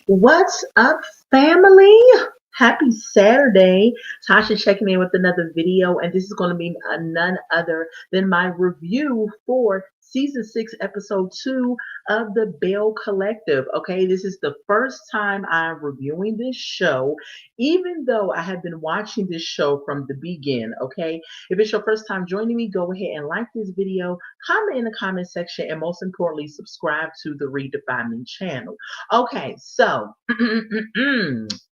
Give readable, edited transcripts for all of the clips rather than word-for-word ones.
What's up, family? Happy Saturday. Tasha checking in with another video, and this is going to be none other than my review for season 6, episode 2 of the Belle Collective. Okay, this is the first time I'm reviewing this show, even though I have been watching this show from the beginning. Okay, if it's your first time joining me, go ahead and like this video, comment in the comment section, and most importantly, subscribe to the Redefine Me channel. Okay, so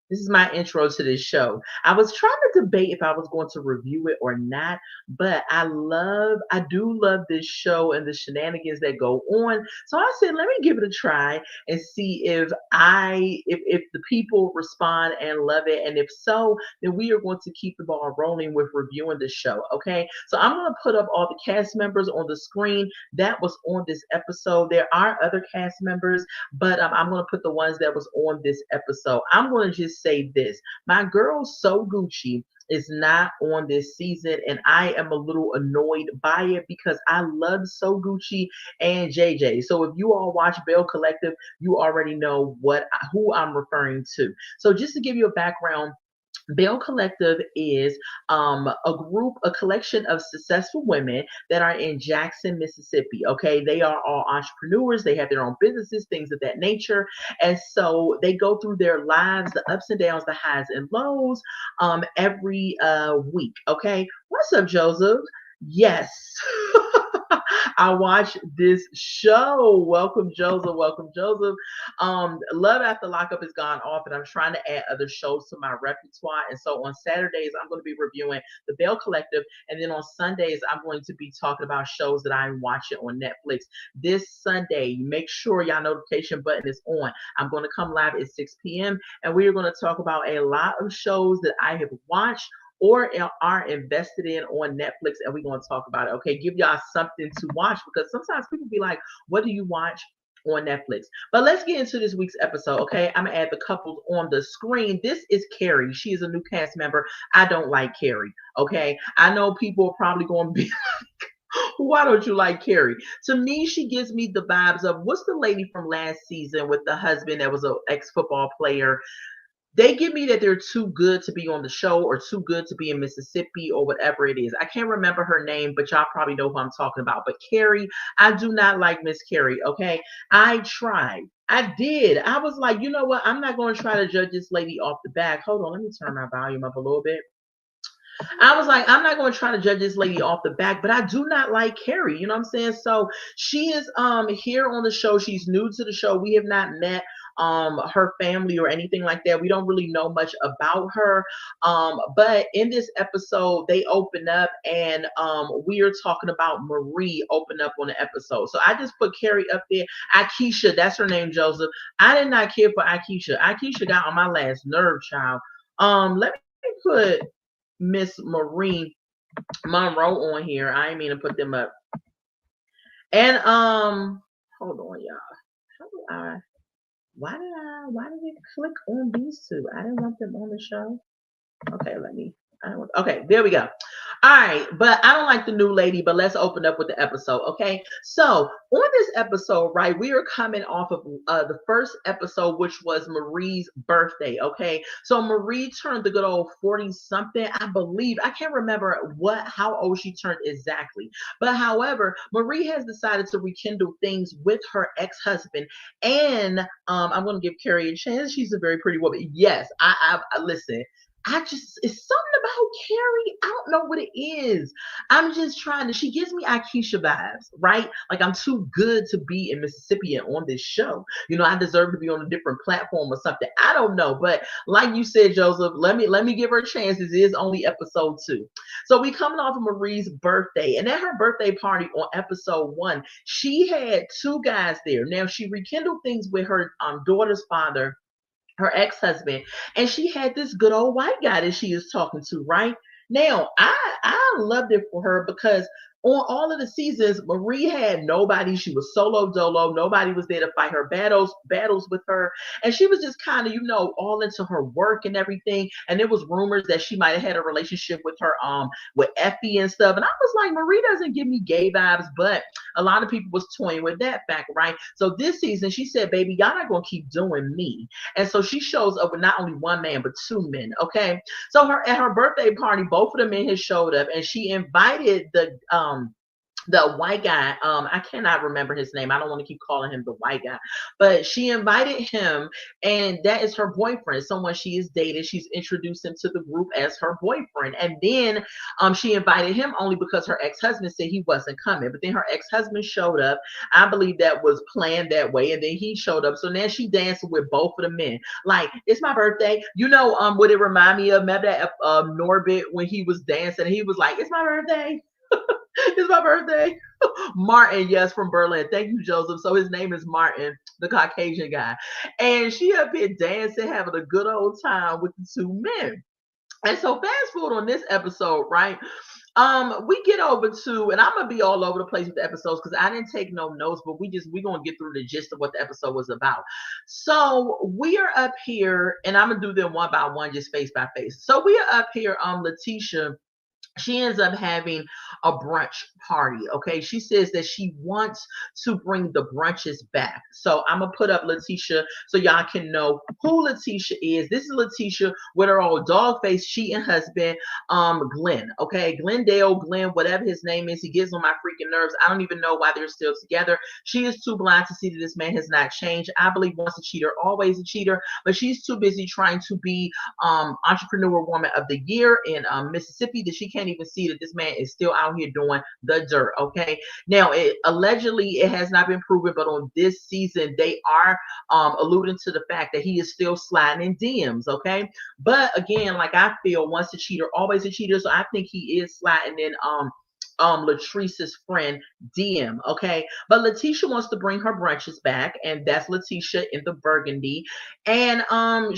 this is my intro to this show. I was trying to debate if I was going to review it or not, but I do love this show and the shenanigans that go on. So I said, let me give it a try and see if the people respond and love it. And if so, then we are going to keep the ball rolling with reviewing the show. Okay, so I'm going to put up all the cast members on the screen that was on this episode. There are other cast members, but I'm going to put the ones that was on this episode. I'm going to just say this. My girl So Gucci is not on this season, and I am a little annoyed by it because I love So Gucci and JJ. So if you all watch Belle Collective, you already know who I'm referring to. So just to give you a background, Belle Collective is a collection of successful women that are in Jackson, Mississippi. Okay, they are all entrepreneurs. They have their own businesses, things of that nature, and so they go through their lives, the ups and downs, the highs and lows, every week. Okay, what's up, Joseph? Yes. I watched this show. Welcome, Joseph. Welcome, Joseph. Love After Lockup has gone off, and I'm trying to add other shows to my repertoire. And so on Saturdays, I'm going to be reviewing the Belle Collective, and then on Sundays, I'm going to be talking about shows that I'm watching on Netflix. This Sunday, make sure y'all notification button is on. I'm going to come live at 6 p.m., and we are going to talk about a lot of shows that I have watched or are invested in on Netflix, and we're going to talk about it. Okay, give y'all something to watch because sometimes people be like, what do you watch on Netflix? But let's get into this week's episode. Okay, I'm gonna add the couples on the screen. This is Carrie. She is a new cast member. I don't like Carrie. Okay, I know people are probably going to be why don't you like Carrie? To me, she gives me the vibes of what's the lady from last season with the husband that was an ex-football player. They give me that they're too good to be on the show or too good to be in Mississippi or whatever it is. I can't remember her name, but y'all probably know who I'm talking about. But Carrie, I do not like Miss Carrie, okay? I tried. I did. I was like, you know what? I'm not going to try to judge this lady off the back. Hold on, let me turn my volume up a little bit. I was like, I'm not going to try to judge this lady off the back, but I do not like Carrie. You know what I'm saying? So she is here on the show. She's new to the show. We have not met her family or anything like that. We don't really know much about her. But in this episode, they open up and we are talking about Marie open up on the episode. So I just put Carrie up there. Akeisha, that's her name, Joseph. I did not care for Akeisha. Akeisha got on my last nerve, child. Let me put Miss Marie Monroe on here. I ain't mean to put them up. And hold on, y'all. How do I why did it click on these two? I didn't want them on the show. Okay, okay, there we go. All right, but I don't like the new lady, but let's open up with the episode, okay? So on this episode, right, we are coming off of the first episode, which was Marie's birthday, okay? So Marie turned the good old 40 something, I believe. I can't remember how old she turned exactly. But however, Marie has decided to rekindle things with her ex-husband. And I'm going to give Carrie a chance. She's a very pretty woman. Yes, I listen. It's something about Carrie. I don't know what it is. I'm just trying to, she gives me Akeisha vibes, right? Like I'm too good to be in Mississippi and on this show. You know, I deserve to be on a different platform or something. I don't know. But like you said, Joseph, let me give her a chance. This is only episode 2. So we coming off of Marie's birthday. And at her birthday party on episode 1, she had 2 guys there. Now she rekindled things with her daughter's father, her ex-husband, and she had this good old white guy that she is talking to right now. I loved it for her because on all of the seasons, Marie had nobody. She was solo dolo. Nobody was there to fight her battles with her. And she was just kind of, all into her work and everything. And there was rumors that she might have had a relationship with her, with Effie and stuff. And I was like, Marie doesn't give me gay vibes, but a lot of people was toying with that fact, right? So this season, she said, baby, y'all not gonna keep doing me. And so she shows up with not only one man, but two men. Okay. So at her birthday party, both of the men had showed up, and she invited the white guy. I cannot remember his name. I don't want to keep calling him the white guy, but she invited him, and that is her boyfriend, someone she is dating. She's introduced him to the group as her boyfriend. And then she invited him only because her ex-husband said he wasn't coming, but then her ex-husband showed up. I believe that was planned that way, and then he showed up. So now she dancing with both of the men, like, it's my birthday. What it remind me of? Remember that Norbit, when he was dancing, he was like, it's my birthday. It's my birthday. Martin, yes, from Berlin. Thank you, Joseph. So his name is Martin, the Caucasian guy. And she up here dancing, having a good old time with the two men. And so fast forward on this episode, right? We get over to, and I'm gonna be all over the place with the episodes because I didn't take no notes, but we're gonna get through the gist of what the episode was about. So we are up here, and I'm gonna do them one by one, just face by face. So we are up here, Letitia, she ends up having a brunch party. Okay. She says that she wants to bring the brunches back. So I'm going to put up Letitia so y'all can know who Letitia is. This is Letitia with her old dog face, cheating husband, Glenn. Okay. Glenn, whatever his name is, he gets on my freaking nerves. I don't even know why they're still together. She is too blind to see that this man has not changed. I believe once a cheater, always a cheater, but she's too busy trying to be Entrepreneur Woman of the Year in Mississippi that she can't even see that this man is still out here doing the dirt. Okay. Now, allegedly, it has not been proven, but on this season, they are alluding to the fact that he is still sliding in DMs. Okay. But again, like, I feel once a cheater, always a cheater. So I think he is sliding in Latrice's friend DM. Okay. But Letitia wants to bring her brunches back, and that's Letitia in the burgundy. And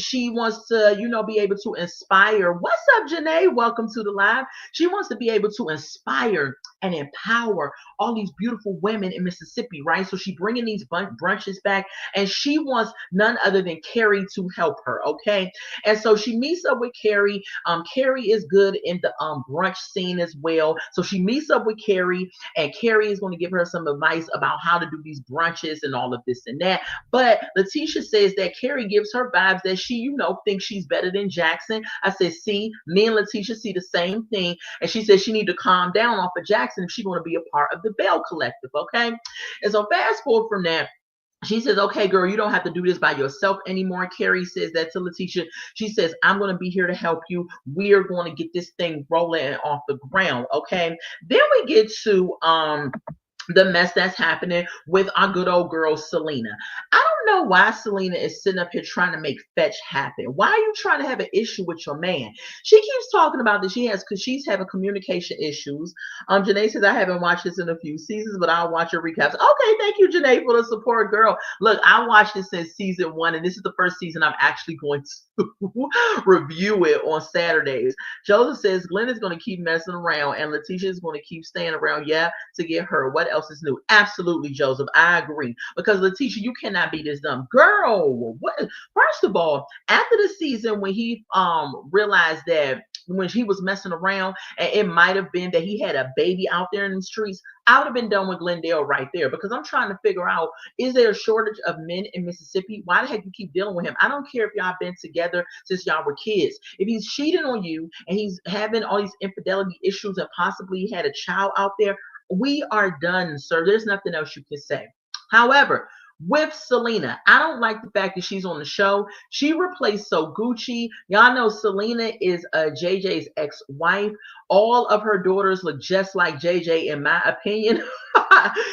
she wants to, be able to inspire. What's up, Janae? Welcome to the live. She wants to be able to inspire and empower all these beautiful women in Mississippi, right? So she's bringing these brunches back, and she wants none other than Carrie to help her. Okay. And so she meets up with Carrie. Carrie is good in the brunch scene as well. So she meets up with Carrie, and Carrie is going to give her some advice about how to do these brunches and all of this and that. But Letitia says that Carrie gives her vibes that she, thinks she's better than Jackson. I said, see, me and Letitia see the same thing. And she says she need to calm down off of Jackson if she's going to be a part of the Belle Collective. Okay. And so fast forward from that, she says, okay, girl, you don't have to do this by yourself anymore. Carrie says that to Letitia. She says, I'm going to be here to help you. We are going to get this thing rolling off the ground. Okay. Then we get to the mess that's happening with our good old girl, Selena. I don't know why Selena is sitting up here trying to make fetch happen. Why are you trying to have an issue with your man? She keeps talking about that because she's having communication issues. Janae says, I haven't watched this in a few seasons, but I'll watch your recaps. Okay, thank you, Janae, for the support, girl. Look, I watched this since season 1, and this is the first season I'm actually going to review it on Saturdays. Joseph says Glenn is going to keep messing around, and Letitia is going to keep staying around, to get her. What else is new? Absolutely, Joseph. I agree. Because Letitia, you cannot be this dumb. Girl, what? First of all, after the season when he realized that when he was messing around, and it might have been that he had a baby out there in the streets, I would have been done with Glendale right there, because I'm trying to figure out, is there a shortage of men in Mississippi? Why the heck you keep dealing with him? I don't care if y'all been together since y'all were kids. If he's cheating on you and he's having all these infidelity issues and possibly had a child out there, we are done, sir. There's nothing else you can say. However, with Selena, I don't like the fact that she's on the show. She replaced So Gucci. Y'all know Selena is JJ's ex-wife. All of her daughters look just like JJ, in my opinion.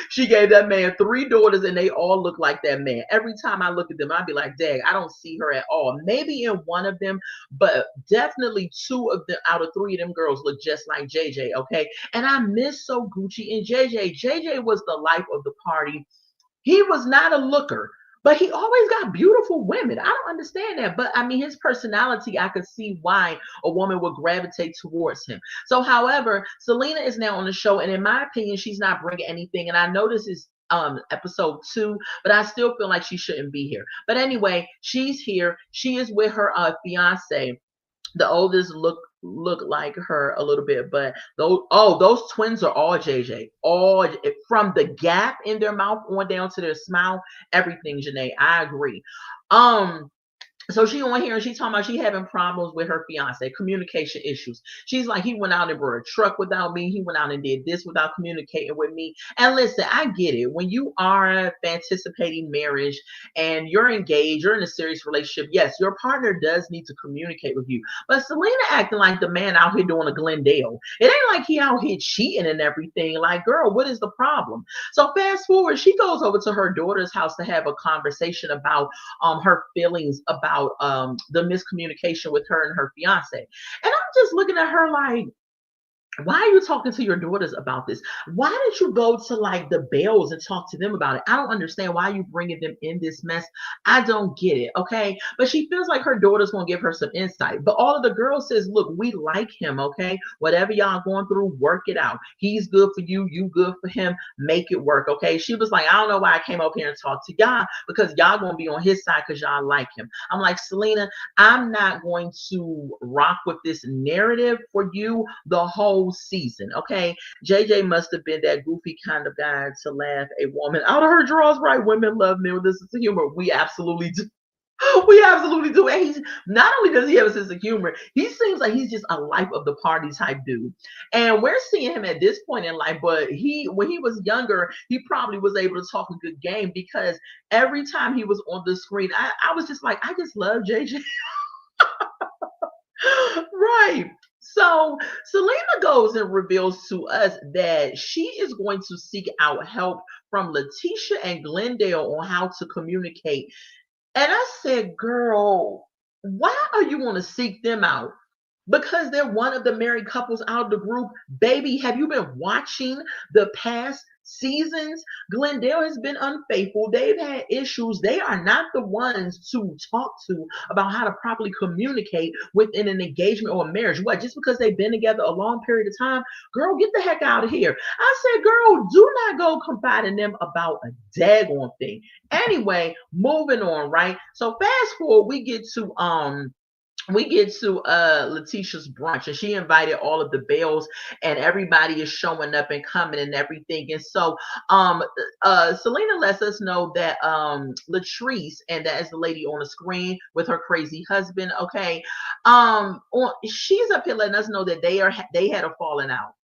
She gave that man 3 daughters, and they all look like that man. Every time I look at them, I'd be like, dang, I don't see her at all. Maybe in one of them, but definitely 2 of them out of 3 of them girls look just like JJ, okay? And I miss So Gucci and JJ. JJ was the life of the party. He was not a looker, But he always got beautiful women. I don't understand that. But I mean, his personality, I could see why a woman would gravitate towards him. So, however, Selena is now on the show, and in my opinion, she's not bringing anything. And I know this is episode 2, but I still feel like she shouldn't be here. But anyway, she's here. She is with her fiance. The oldest look like her a little bit, but those twins are all JJ. All from the gap in their mouth on down to their smile, everything, Janae. I agree. So she on here and she talking about she having problems with her fiance, communication issues. She's like, he went out and brought a truck without me. He went out and did this without communicating with me. And listen, I get it. When you are anticipating marriage and you're engaged, you're in a serious relationship, yes, your partner does need to communicate with you. But Selena acting like the man out here doing a Glendale. It ain't like he out here cheating and everything. Like, girl, what is the problem? So fast forward, she goes over to her daughter's house to have a conversation about her feelings about the miscommunication with her and her fiance. And I'm just looking at her like, why are you talking to your daughters about this? Why did you go to like the Bells and talk to them about it? I don't understand why you bringing them in this mess. I don't get it, okay? But she feels like her daughter's gonna give her some insight. But all of the girls says, look, we like him, okay? Whatever y'all going through, work it out. He's good for you, you good for him. Make it work, okay? She was like, I don't know why I came up here and talked to y'all, because y'all gonna be on his side because y'all like him. I'm like, Selena, I'm not going to rock with this narrative for you the whole season, okay? JJ must have been that goofy kind of guy to laugh a woman out of her drawers, right? Women love men with a sense of humor. We absolutely do. We absolutely do. And he's not only does he have a sense of humor, he seems like he's just a life of the party type dude. And we're seeing him at this point in life, but when he was younger, he probably was able to talk a good game, because every time he was on the screen, I was just like, I just love JJ. Right. So Selena goes and reveals to us that she is going to seek out help from Letitia and Glendale on how to communicate. And I said, girl, why are you going to seek them out? Because they're one of the married couples out of the group. Baby, have you been watching the past seasons? Glendale has been unfaithful. They've had issues. They are not the ones to talk to about how to properly communicate within an engagement or a marriage. What, just because they've been together a long period of time? Girl, get the heck out of here. I said, girl, do not go confide in them about a daggone thing. Anyway, moving on, right? So fast forward, we get to Letitia's brunch, and she invited all of the Bells, and everybody is showing up and coming and everything. And so Selena lets us know that Latrice, and that is the lady on the screen with her crazy husband, okay, she's up here letting us know that they had a falling out,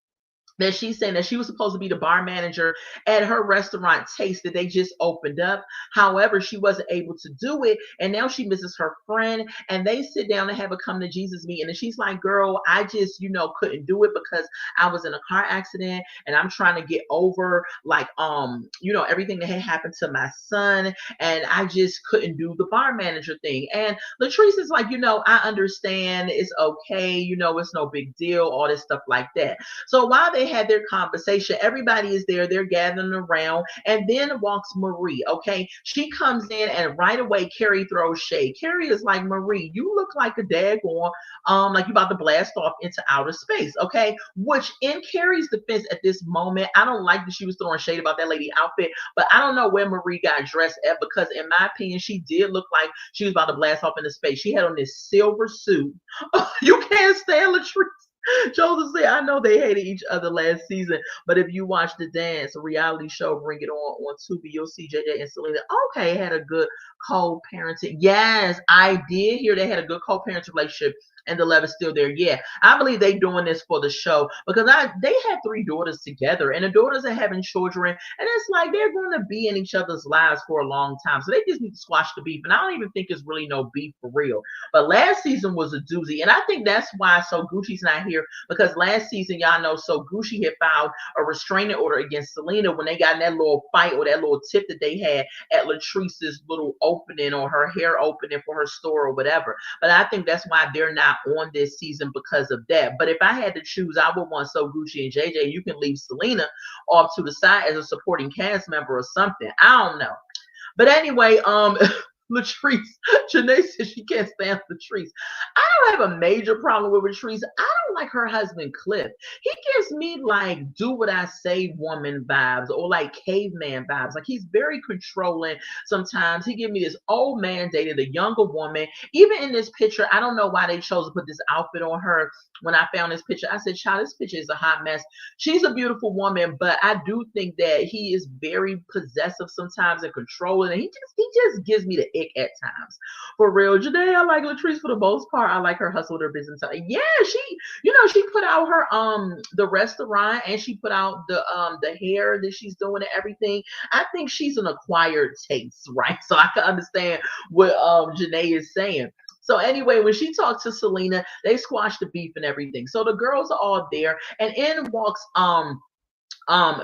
that she's saying that she was supposed to be the bar manager at her restaurant Taste that they just opened up. However, she wasn't able to do it, and now she misses her friend, and they sit down and have a come to Jesus meeting, and she's like, girl, I just couldn't do it because I was in a car accident, and I'm trying to get over like everything that had happened to my son, and I just couldn't do the bar manager thing. And Latrice is like, I understand, it's okay, it's no big deal, all this stuff like that. So while they had their conversation, everybody is there, they're gathering around, and then walks Marie, okay? She comes in, and right away Carrie throws shade. Carrie is like, Marie, you look like a daggone like you about to blast off into outer space, okay? Which, in Carrie's defense at this moment, I don't like that she was throwing shade about that lady outfit, but I don't know where Marie got dressed at, because in my opinion, she did look like she was about to blast off into space. She had on this silver suit. You can't stand Latrice. Joseph said, I know they hated each other last season, but if you watch The Dance, a reality show, Bring It on Tubi, you'll see JJ and Selena, okay, had a good co-parenting. Yes, I did hear they had a good co-parenting relationship, and the love is still there. Yeah, I believe they doing this for the show, because they had 3 daughters together, and the daughters are having children, and it's like they're going to be in each other's lives for a long time, so they just need to squash the beef. And I don't even think it's really no beef for real. But last season was a doozy, and I think that's why So Gucci's not here, because last season, y'all know, So Gucci had filed a restraining order against Selena when they got in that little fight, or that little tip that they had at Latrice's little opening, or her hair opening for her store or whatever. But I think that's why they're not on this season, because of that. But if I had to choose, I would want So Gucci and JJ. You can leave Selena off to the side as a supporting cast member or something. I don't know. But anyway, Latrice, Janae says she can't stand Latrice. I don't have a major problem with Latrice. I don't like her husband Cliff. He gives me like do what I say woman vibes or like caveman vibes. Like he's very controlling sometimes. He gives me this old man dated a younger woman. Even in this picture, I don't know why they chose to put this outfit on her. When I found this picture, I said, child, this picture is a hot mess. She's a beautiful woman, but I do think that he is very possessive sometimes and controlling. And he just gives me the ick at times. For real. Janae, I like Latrice for the most part. I like her hustle, her business. Yeah, she put out her the restaurant and she put out the hair that she's doing and everything. I think she's an acquired taste, right? So I can understand what Janae is saying. So anyway, when she talked to Selena, they squashed the beef and everything. So the girls are all there, and in walks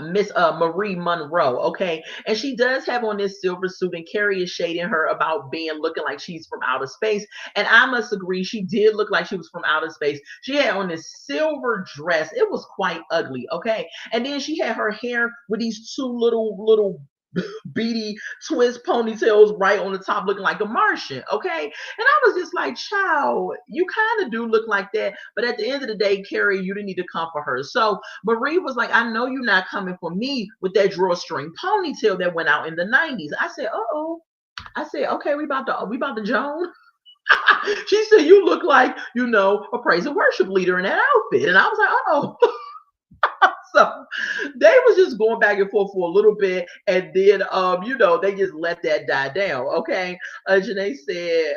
Miss Marie Monroe, okay, and she does have on this silver suit, and Carrie is shading her about being looking like she's from outer space, and I must agree she did look like she was from outer space. She had on this silver dress. It was quite ugly, okay, and then she had her hair with these two little beady twist ponytails right on the top looking like a Martian, okay? And I was just like, child, you kind of do look like that, but at the end of the day, Carrie, you didn't need to come for her. So Marie was like, I know you're not coming for me with that drawstring ponytail that went out in the 90s. I said, uh-oh. I said, okay, we about to Joan. She said, you look like, a praise and worship leader in that outfit. And I was like, oh. So they was just going back and forth for a little bit, and then they just let that die down. Okay. Janae said,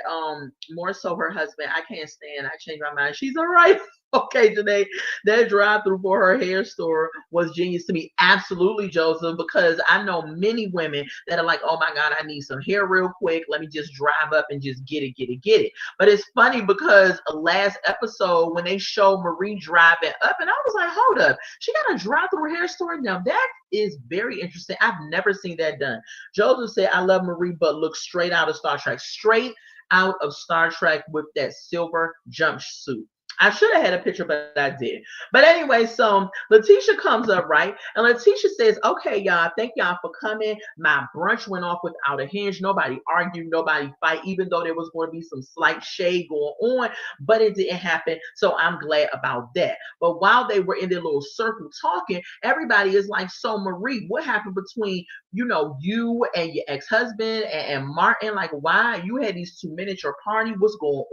more so her husband, I can't stand, I changed my mind. She's all right. Okay, Janae, that drive-through for her hair store was genius to me. Absolutely, Joseph, because I know many women that are like, oh my God, I need some hair real quick. Let me just drive up and just get it. But it's funny because last episode when they showed Marie driving up, and I was like, hold up, she got a drive-through hair store? Now that is very interesting. I've never seen that done. Joseph said, I love Marie, but looks straight out of Star Trek. Straight out of Star Trek with that silver jumpsuit. I should have had a picture, but I did. But anyway, so Letitia comes up, right? And Letitia says, okay, y'all, thank y'all for coming. My brunch went off without a hinge. Nobody argued, nobody fight, even though there was going to be some slight shade going on, but it didn't happen. So I'm glad about that. But while they were in their little circle talking, everybody is like, so Marie, what happened between, you and your ex-husband and Martin? Like, why you had these 2 miniature party? What's going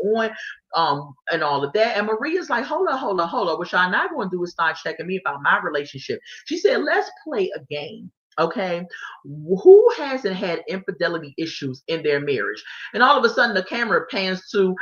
on? And all of that. And Maria's like, hold on. What y'all not going to do is start checking me about my relationship. She said, let's play a game. Okay, who hasn't had infidelity issues in their marriage? And all of a sudden, the camera pans to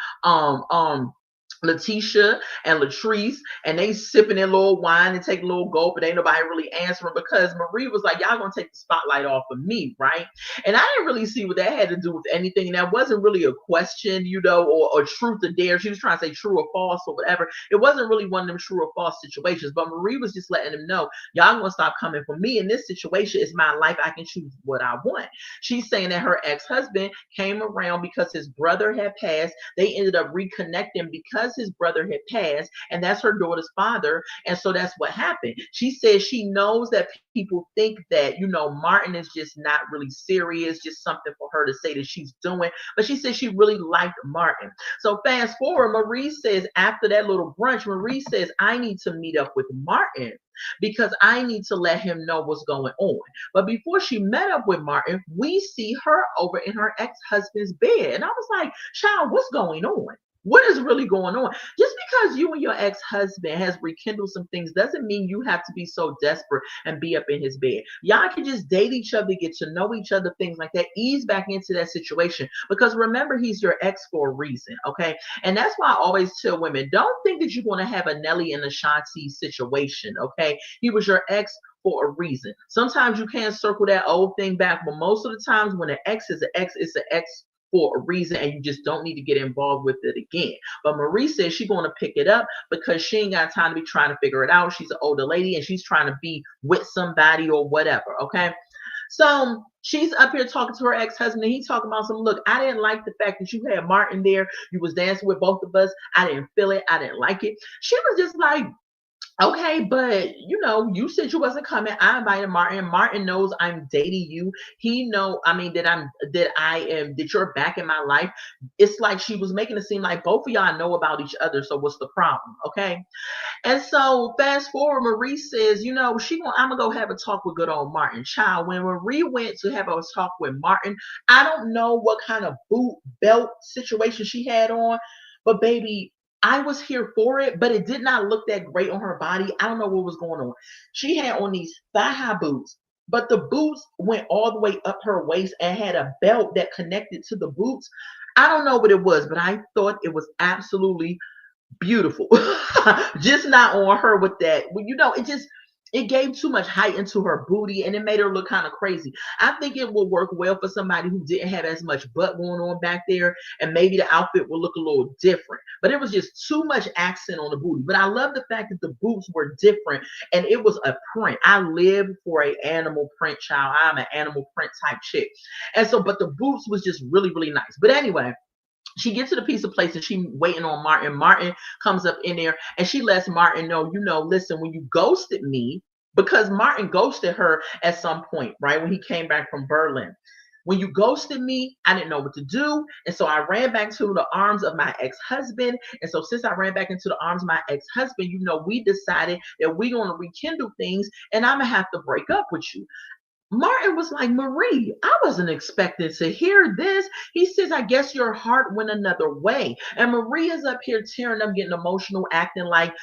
Letitia and Latrice, and they sipping their little wine and take a little gulp, but ain't nobody really answering because Marie was like, y'all gonna take the spotlight off of me, right? And I didn't really see what that had to do with anything. And that wasn't really a question, or truth or dare. She was trying to say true or false or whatever. It wasn't really one of them true or false situations, but Marie was just letting them know, y'all gonna stop coming for me. In this situation, it's my life. I can choose what I want. She's saying that her ex-husband came around because his brother had passed. They ended up reconnecting because his brother had passed, and that's her daughter's father, and so that's what happened. She says she knows that people think that Martin is just not really serious, just something for her to say that she's doing, but she says she really liked Martin. So fast forward, Marie says after that little brunch, Marie says, I need to meet up with Martin because I need to let him know what's going on. But before she met up with Martin, we see her over in her ex-husband's bed, and I was like, child, what's going on? What is really going on? Just because you and your ex-husband has rekindled some things doesn't mean you have to be so desperate and be up in his bed. Y'all can just date each other, get to know each other, things like that. Ease back into that situation because remember, he's your ex for a reason, okay? And that's why I always tell women, don't think that you're going to have a Nelly and Ashanti situation, okay? He was your ex for a reason. Sometimes you can't circle that old thing back, but most of the times when an ex is an ex, it's an ex for a reason, and you just don't need to get involved with it again. But Marie says she's going to pick it up because she ain't got time to be trying to figure it out. She's an older lady and she's trying to be with somebody or whatever, okay? So she's up here talking to her ex-husband, and he's talking about some, look, I didn't like the fact that you had Martin there. You was dancing with both of us. I didn't feel it. I didn't like it. She was just like, Okay, but you said you wasn't coming. I invited Martin. Martin knows I'm dating you. He know, I mean, that you're back in my life. It's like she was making it seem like both of y'all know about each other. So what's the problem? Okay. And so fast forward, Marie says, I'm gonna go have a talk with good old Martin. Child, when Marie went to have a talk with Martin, I don't know what kind of boot belt situation she had on, but baby, I was here for it, but it did not look that great on her body. I don't know what was going on. She had on these thigh-high boots, but the boots went all the way up her waist and had a belt that connected to the boots. I don't know what it was, but I thought it was absolutely beautiful. Just not on her with that. Well, it gave too much height into her booty and it made her look kind of crazy. I think it will work well for somebody who didn't have as much butt going on back there, and maybe the outfit will look a little different. But it was just too much accent on the booty. But I love the fact that the boots were different and it was a print. I live for a animal print, child. I'm an animal print type chick. And so, but the boots was just really, really nice. But anyway, she gets to the pizza place and she waiting on Martin. Martin comes up in there and she lets Martin know, listen, when you ghosted me, because Martin ghosted her at some point, right? When he came back from Berlin. When you ghosted me, I didn't know what to do. And so I ran back to the arms of my ex-husband. And so since I ran back into the arms of my ex-husband, we decided that we're going to rekindle things and I'm going to have to break up with you. Martin was like, Marie, I wasn't expecting to hear this. He says, I guess your heart went another way. And Marie is up here tearing up, getting emotional, acting like,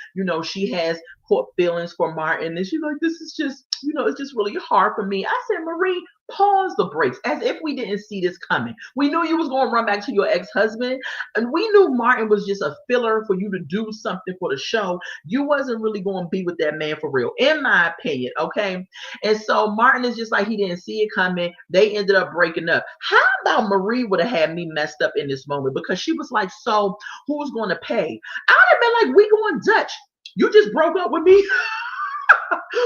she has caught feelings for Martin. And she's like, this is just, it's just really hard for me. I said, Marie, pause the brakes, as if we didn't see this coming. We knew you was going to run back to your ex-husband. And we knew Martin was just a filler for you to do something for the show. You wasn't really going to be with that man for real, in my opinion. Okay. And so Martin is just like, he didn't see it coming. They ended up breaking up. How about Marie would have had me messed up in this moment? Because she was like, so who's going to pay? I would have been like, we going Dutch. You just broke up with me.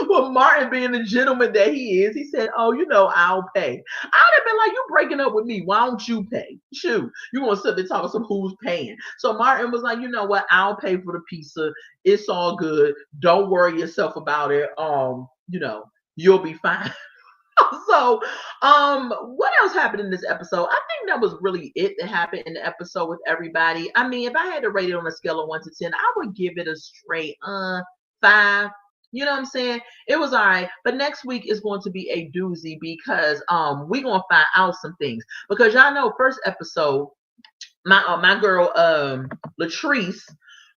Well, Martin, being the gentleman that he is, he said, oh, I'll pay. I'd have been like, you breaking up with me. Why don't you pay? Shoot, you want to sit there talking some who's paying. So Martin was like, you know what? I'll pay for the pizza. It's all good. Don't worry yourself about it. You'll be fine. So, what else happened in this episode? I think that was really it that happened in the episode with everybody. I mean, if I had to rate it on a scale of 1 to 10, I would give it a straight 5. You know what I'm saying? It was all right. But next week is going to be a doozy because we're gonna find out some things. Because y'all know, first episode, my girl Latrice,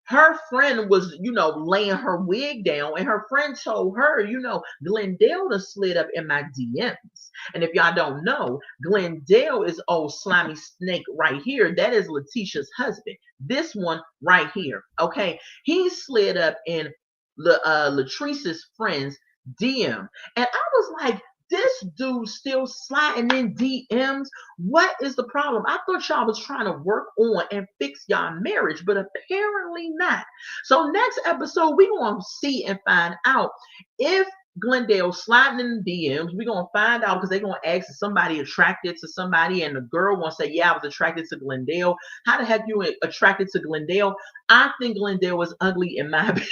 her friend was, laying her wig down, and her friend told her, Glendale done slid up in my DMs. And if y'all don't know, Glendale is old slimy snake right here. That is Letitia's husband. This one right here. Okay. He slid up in Latrice's friend's DM. And I was like, this dude still sliding in DMs. What is the problem? I thought y'all was trying to work on and fix y'all marriage, but apparently not. So next episode, we're going to see and find out if Glendale sliding in the DMs. We're going to find out because they're going to ask if somebody attracted to somebody, and the girl going to say, yeah, I was attracted to Glendale. How the heck you attracted to Glendale? I think Glendale was ugly in my opinion.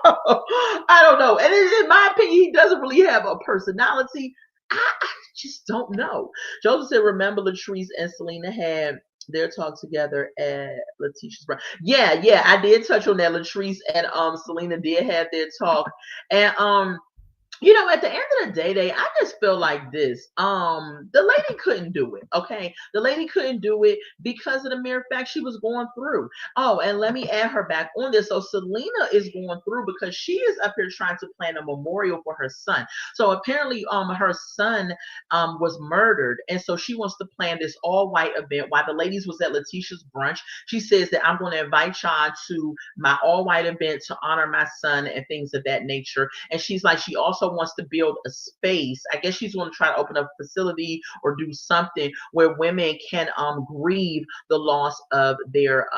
I don't know. And in my opinion, he doesn't really have a personality. I just don't know. Joseph said, remember Latrice and Selena had their talk together at Letitia's brunch. Yeah, I did touch on that. Latrice and Selena did have their talk. And at the end of the day, I just feel like this. The lady couldn't do it. Okay. The lady couldn't do it because of the mere fact she was going through. Oh, and let me add her back on this. So Selena is going through because she is up here trying to plan a memorial for her son. So apparently, her son was murdered. And so she wants to plan this all white event while the ladies was at Letitia's brunch. She says that I'm going to invite y'all to my all white event to honor my son and things of that nature. And she's like, she also also wants to build a space. I guess she's going to try to open up a facility or do something where women can grieve the loss of their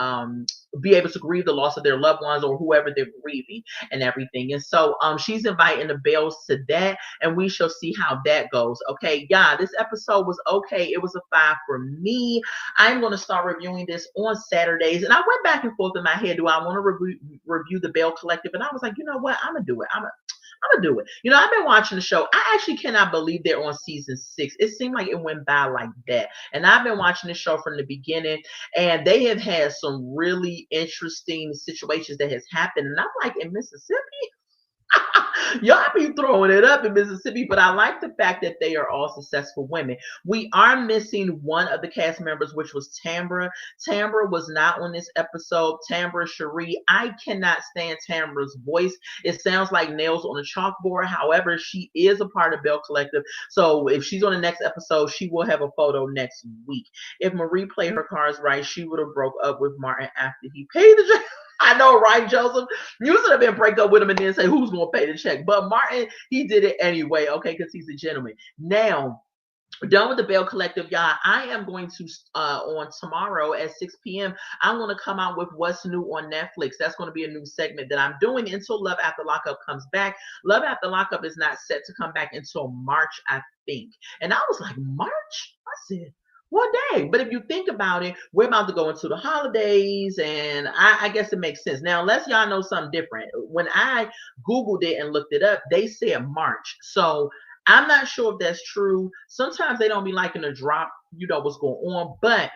be able to grieve the loss of their loved ones or whoever they're grieving and everything. And so she's inviting the Bells to that, and we shall see how that goes. Okay, yeah, this episode was okay. It was a 5 for me. I'm going to start reviewing this on Saturdays, and I went back and forth in my head. Do I want to review the Belle Collective? And I was like, you know what? I'm gonna do it. I'm gonna do it. You know, I've been watching the show. I actually cannot believe they're on season 6. It seemed like it went by like that. And I've been watching the show from the beginning, and they have had some really interesting situations that has happened. And I'm like, in Mississippi? Y'all be throwing it up in Mississippi, but I like the fact that they are all successful women. We are missing one of the cast members, which was Tambra. Tambra was not on this episode. Tambra Cherie. I cannot stand Tambra's voice. It sounds like nails on a chalkboard. However, she is a part of Belle Collective. So if she's on the next episode, she will have a photo next week. If Marie played her cards right, she would have broke up with Martin after he paid the check. I know, right, Joseph? You should have been break up with him and then say who's going to pay the check. But Martin, he did it anyway, okay, because he's a gentleman. Now, done with the Belle Collective, y'all. I am going to on tomorrow at 6 p.m. I'm going to come out with what's new on Netflix. That's going to be a new segment that I'm doing until Love After Lockup comes back. Love After Lockup is not set to come back until March, I think. And I was like, March? I said, one day. But if you think about it, we're about to go into the holidays, and I guess it makes sense. Now, unless y'all know something different, when I Googled it and looked it up, they said March. So I'm not sure if that's true. Sometimes they don't be liking to drop, you know, what's going on, but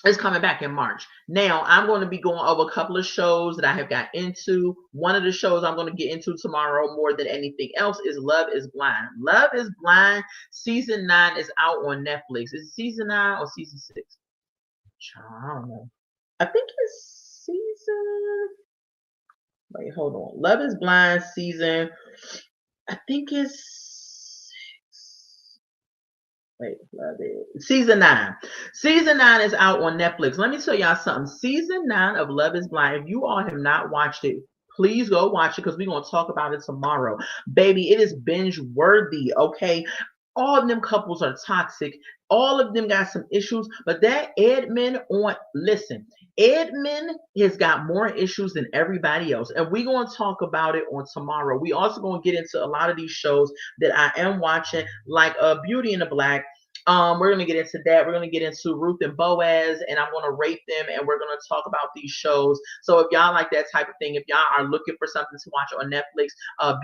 it's coming back in March. Now, I'm going to be going over a couple of shows that I have got into. One of the shows I'm going to get into tomorrow more than anything else is Love is Blind. Love is Blind season 9 is out on Netflix. Is it season 9 or season 6? I don't know. I think it's season... Wait, hold on. Love is Blind season... I think it's... Wait, love it. Season 9. Season 9 is out on Netflix. Let me tell y'all something. Season 9 of Love is Blind, if you all have not watched it, please go watch it because we're going to talk about it tomorrow. Baby, it is binge worthy, okay? All of them couples are toxic. All of them got some issues, but that Edmund listen, Edmund has got more issues than everybody else, and we're going to talk about it on tomorrow. We also going to get into a lot of these shows that I am watching, like Beauty in the Black. We're going to get into that. We're going to get into Ruth and Boaz, and I'm going to rate them, and we're going to talk about these shows. So if y'all like that type of thing, if y'all are looking for something to watch on Netflix,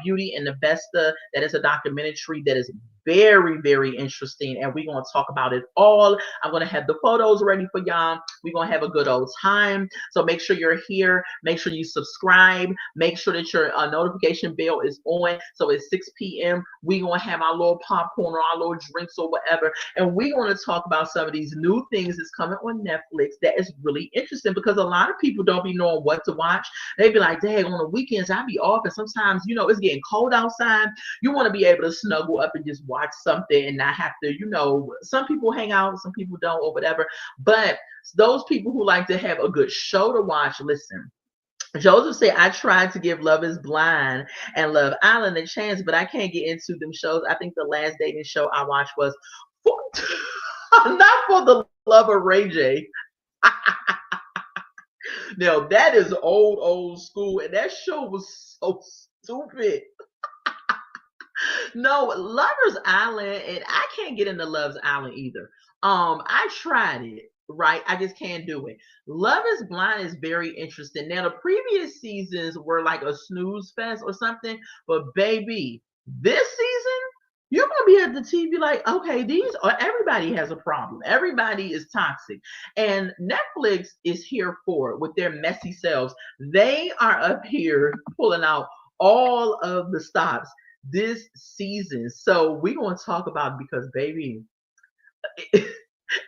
Beauty and the Besta, that is a documentary that is very, very interesting, and we're going to talk about it all. I'm going to have the photos ready for y'all. We're going to have a good old time. So make sure you're here. Make sure you subscribe. Make sure that your notification bell is on. So at 6 p.m., we're going to have our little popcorn or our little drinks or whatever, and we're going to talk about some of these new things that's coming on Netflix that is really interesting, because a lot of people don't be knowing what to watch. They be like, dang, on the weekends I be off, and sometimes, you know, it's getting cold outside. You want to be able to snuggle up and just watch something and not have to, you know, some people hang out, some people don't, or whatever. But those people who like to have a good show to watch, listen. Joseph said, I tried to give Love is Blind and Love Island a chance, but I can't get into them shows. I think the last dating show I watched was not for the love of Ray J. Now, that is old school, and that show was so stupid. No, Lover's Island, and I can't get into Love's Island either. I tried it, right? I just can't do it. Love is Blind is very interesting. Now, the previous seasons were like a snooze fest or something, but baby, this season, you're gonna be at the TV like, okay, everybody has a problem. Everybody is toxic, and Netflix is here for it with their messy selves. They are up here pulling out all of the stops this season. So we're going to talk about it because, baby,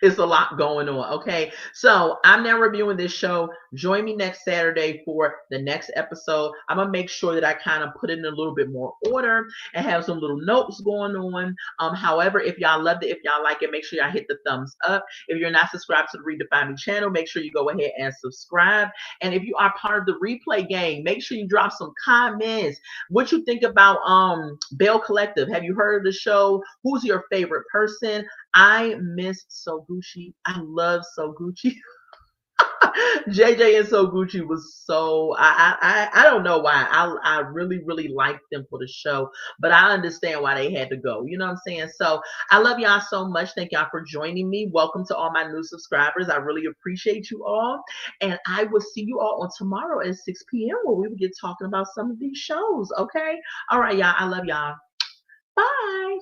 It's a lot going on. Okay. So I'm now reviewing this show. Join me next Saturday for the next episode. I'm going to make sure that I kind of put it in a little bit more order and have some little notes going on. However, if y'all loved it, if y'all like it, make sure y'all hit the thumbs up. If you're not subscribed to the Redefine Me channel, make sure you go ahead and subscribe. And if you are part of the replay gang, make sure you drop some comments. What you think about Belle Collective? Have you heard of the show? Who's your favorite person? I miss So Gucci. I love So Gucci. JJ and So Gucci was so I don't know why. I really liked them for the show, but I understand why they had to go. You know what I'm saying? So I love y'all so much. Thank y'all for joining me. Welcome to all my new subscribers. I really appreciate you all. And I will see you all on tomorrow at 6 p.m. where we will get talking about some of these shows. Okay? All right, y'all. I love y'all. Bye.